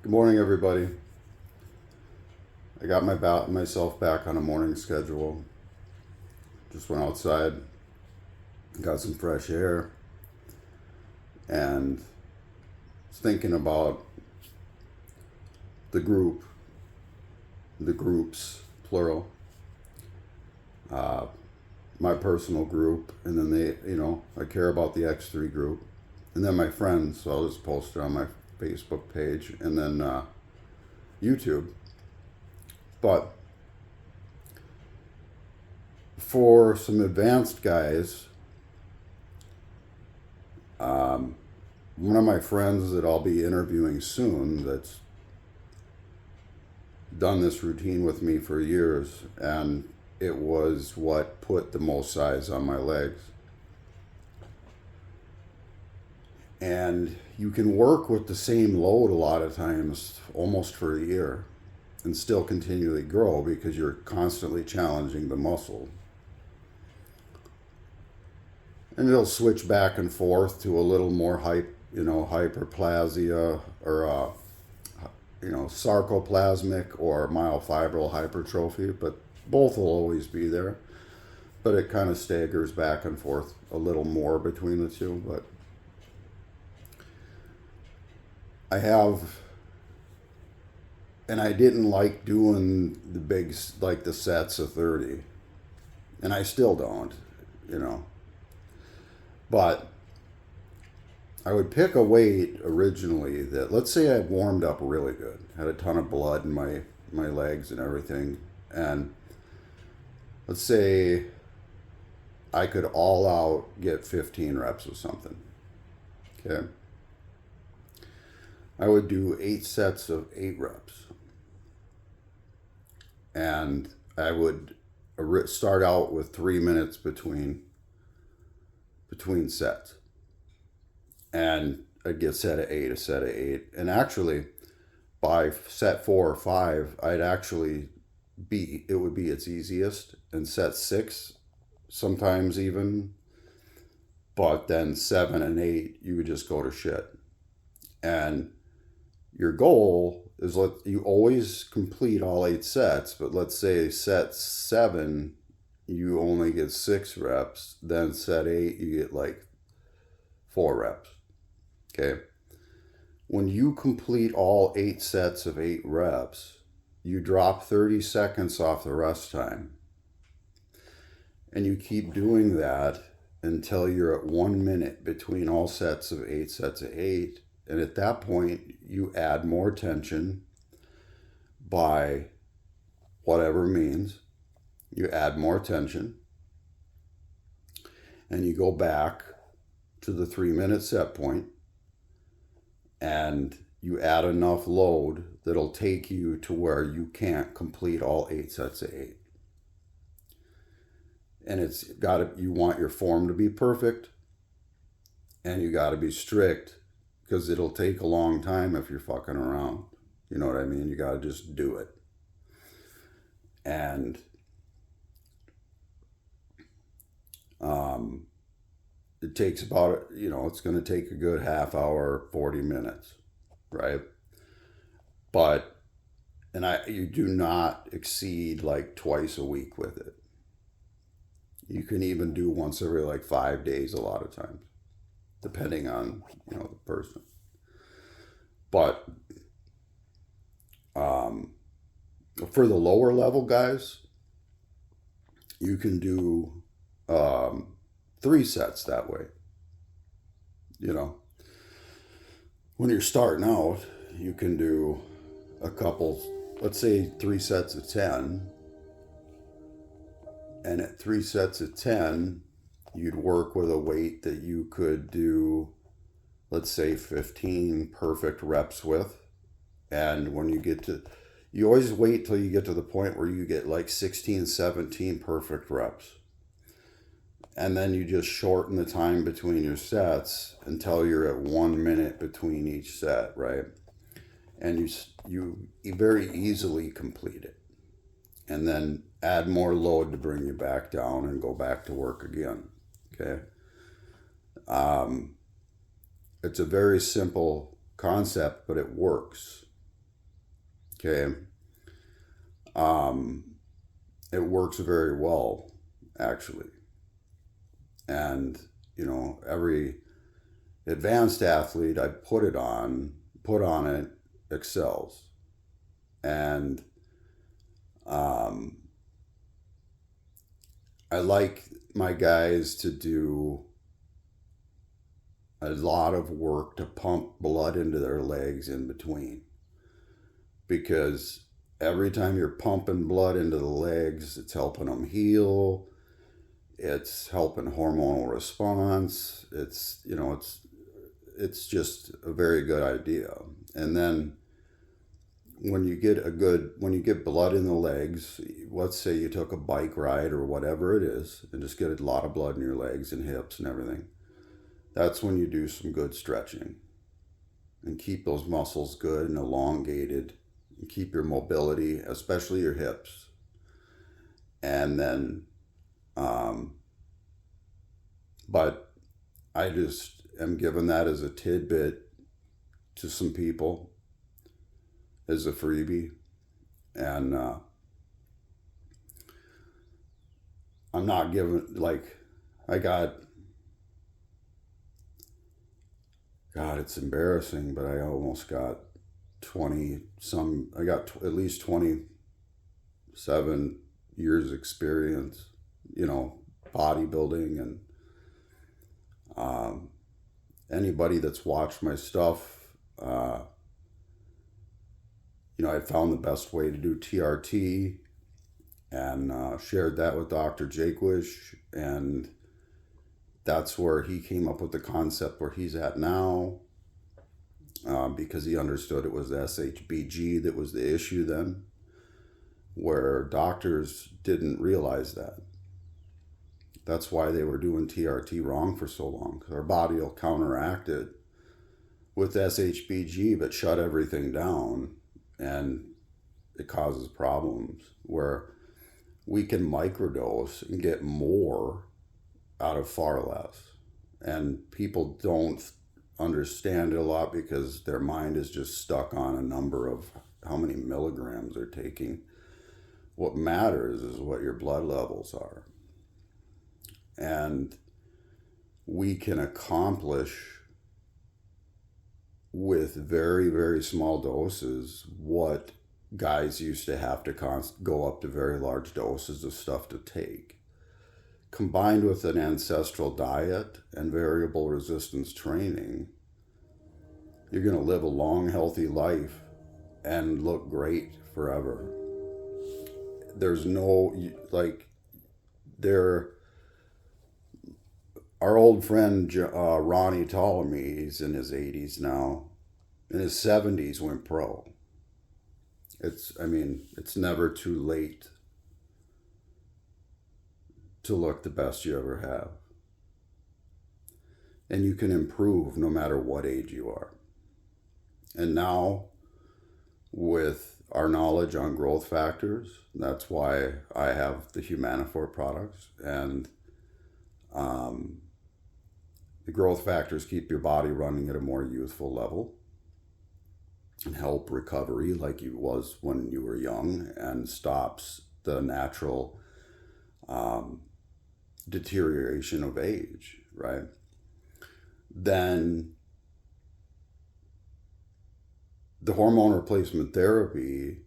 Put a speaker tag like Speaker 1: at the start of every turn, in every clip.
Speaker 1: Good morning, everybody. I got myself back on a morning schedule. Just went outside, got some fresh air, and was thinking about the group, the groups, plural, uh, my personal group, and then I care about the X3 group, and then my friends, so I'll just post it on my Facebook page, and then YouTube. But for some advanced guys, one of my friends that I'll be interviewing soon that's done this routine with me for years, and it was what put the most size on my legs. And you can work with the same load a lot of times almost for a year and still continually grow because you're constantly challenging the muscle. And it'll switch back and forth to a little more hyperplasia or sarcoplasmic or myofibril hypertrophy, but both will always be there. But it kind of staggers back and forth a little more between the two. But I have, and I didn't like doing the big, like the sets of 30. And I still don't, you know. But I would pick a weight originally that, let's say I warmed up really good, had a ton of blood in my legs and everything. And let's say I could all out get 15 reps of something. Okay. I would do 8 sets of 8 reps. And I would start out with 3 minutes between sets. And I'd get a set of eight. And actually, by set 4 or 5, it would be its easiest. And set 6, sometimes even. But then 7 and 8, you would just go to shit. And your goal is you always complete all 8 sets, but let's say set 7, you only get 6 reps. Then set 8, you get like 4 reps. Okay. When you complete all 8 sets of 8 reps, you drop 30 seconds off the rest time. And you keep doing that until you're at 1 minute between all sets of 8 sets of 8. And at that point, you add more tension by whatever means. You add more tension. And you go back to the 3 minute set point. And you add enough load that'll take you to where you can't complete all 8 sets of 8. And you want your form to be perfect, and you got to be strict, because it'll take a long time if you're fucking around. You know what I mean? You got to just do it. And it takes about, it's going to take a good half hour, 40 minutes, right? But, you do not exceed like twice a week with it. You can even do once every like 5 days a lot of times, depending on, the person. But for the lower level guys, you can do 3 sets that way. When you're starting out, you can do a couple, let's say 3 sets of 10. And at 3 sets of 10, you'd work with a weight that you could do, let's say 15 perfect reps with. And when you always wait till you get to the point where you get like 16, 17 perfect reps. And then you just shorten the time between your sets until you're at 1 minute between each set, right? And you very easily complete it. And then add more load to bring you back down and go back to work again. Okay. It's a very simple concept, but it works. Okay. Um, it works very well, actually. And, every advanced athlete I put on it excels. And um, I like my guys to do a lot of work to pump blood into their legs in between, because every time you're pumping blood into the legs, it's helping them heal. It's helping hormonal response. It's just a very good idea. And then when you get blood in the legs, let's say you took a bike ride or whatever it is, and just get a lot of blood in your legs and hips and everything. That's when you do some good stretching and keep those muscles good and elongated and keep your mobility, especially your hips. And then, um, but I just am giving that as a tidbit to some people as a freebie. And I'm not giving, like, I got, God, it's embarrassing, but I almost got 20 some, I got at least 27 years experience, you know, bodybuilding. And um, anybody that's watched my stuff, I found the best way to do TRT, and shared that with Dr. Jaquish. And that's where he came up with the concept where he's at now, because he understood it was the SHBG that was the issue then, where doctors didn't realize that. That's why they were doing TRT wrong for so long, because our body will counteract it with SHBG but shut everything down, and it causes problems where we can microdose and get more out of far less. And people don't understand it a lot because their mind is just stuck on a number of how many milligrams they're taking. What matters is what your blood levels are. And we can accomplish with very, very small doses what guys used to have to go up to very large doses of stuff to take. Combined with an ancestral diet and variable resistance training, you're going to live a long, healthy life and look great forever. There's no, like, there, our old friend Ronnie Ptolemy, he's in his 80s now. In his 70s went pro. It's never too late to look the best you ever have. And you can improve no matter what age you are. And now, with our knowledge on growth factors, that's why I have the Humanifor products. And the growth factors keep your body running at a more youthful level and help recovery like it was when you were young, and stops the natural deterioration of age, right? Then the hormone replacement therapy,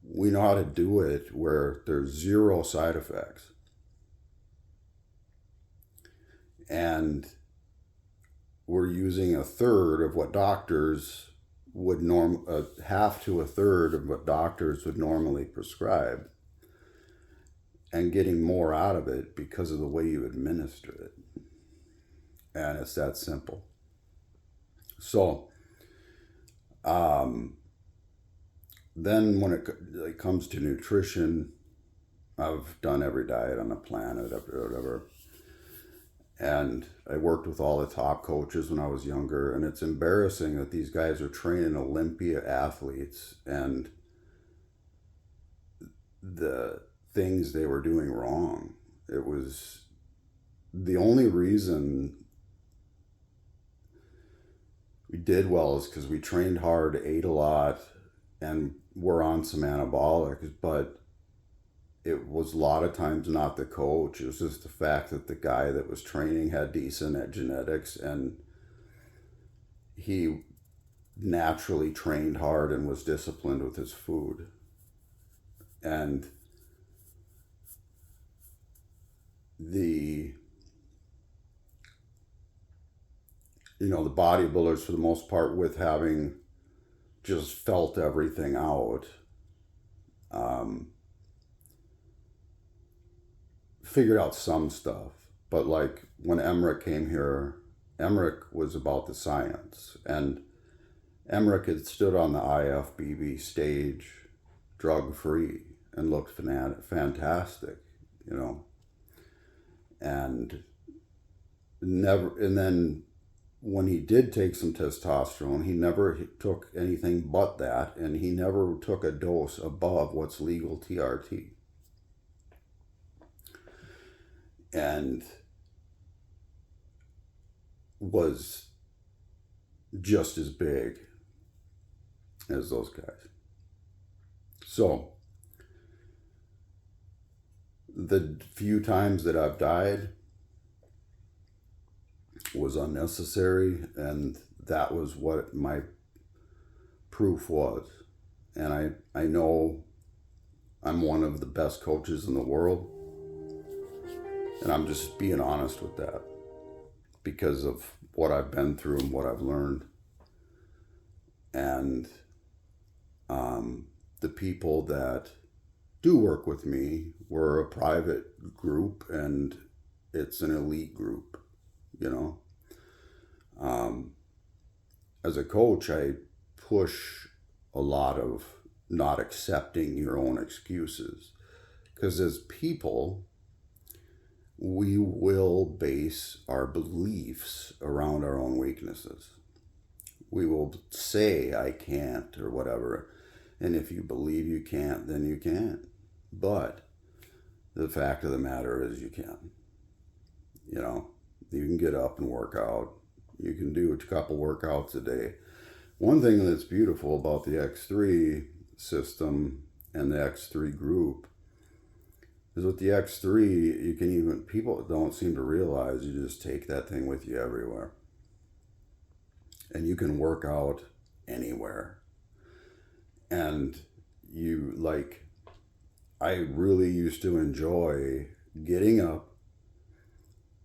Speaker 1: we know how to do it where there's zero side effects. And we're using a third of what doctors would half to a third of what doctors would normally prescribe, and getting more out of it because of the way you administer it. And it's that simple. So, then when it comes to nutrition, I've done every diet on the planet, whatever. And I worked with all the top coaches when I was younger, and it's embarrassing that these guys are training Olympia athletes, and the things they were doing wrong. It was the only reason we did well is because we trained hard, ate a lot, and were on some anabolics, but it was a lot of times not the coach. It was just the fact that the guy that was training had decent genetics, and he naturally trained hard and was disciplined with his food. And the the bodybuilders, for the most part, with having just felt everything out, figured out some stuff. But like when Emmerich came here, Emmerich was about the science, and Emmerich had stood on the IFBB stage drug free and looked fantastic, and then when he did take some testosterone, he never took anything but that, and he never took a dose above what's legal TRT. And was just as big as those guys. So the few times that I've died was unnecessary, and that was what my proof was. And I know I'm one of the best coaches in the world, and I'm just being honest with that because of what I've been through and what I've learned. And the people that do work with me, we're a private group, and it's an elite group, As a coach, I push a lot of not accepting your own excuses, because as people, we will base our beliefs around our own weaknesses. We will say, I can't, or whatever. And if you believe you can't, then you can't. But the fact of the matter is you can. You can get up and work out. You can do a couple workouts a day. One thing that's beautiful about the X3 system and the X3 group is with the X3, people don't seem to realize you just take that thing with you everywhere. And you can work out anywhere. And I really used to enjoy getting up,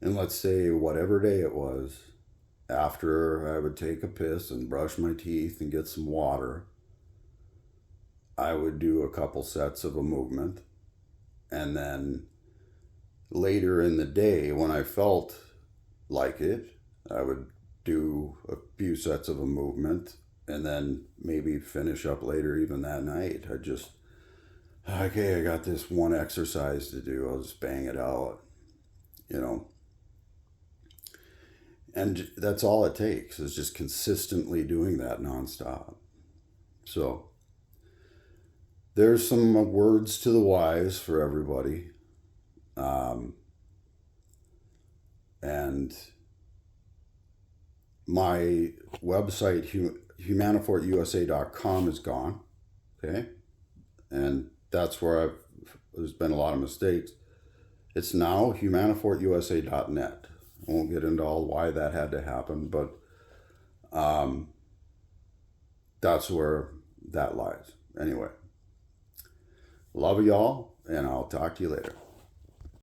Speaker 1: and let's say whatever day it was, after I would take a piss and brush my teeth and get some water, I would do a couple sets of a movement. And then later in the day, when I felt like it, I would do a few sets of a movement, and then maybe finish up later even that night. I got this one exercise to do. I'll just bang it out, And that's all it takes, is just consistently doing that nonstop. So there's some words to the wise for everybody. And my website, humanifortusa.com, is gone. Okay. And that's where there's been a lot of mistakes. It's now humanifortusa.net. I won't get into all why that had to happen, but that's where that lies. Anyway, love y'all, and I'll talk to you later.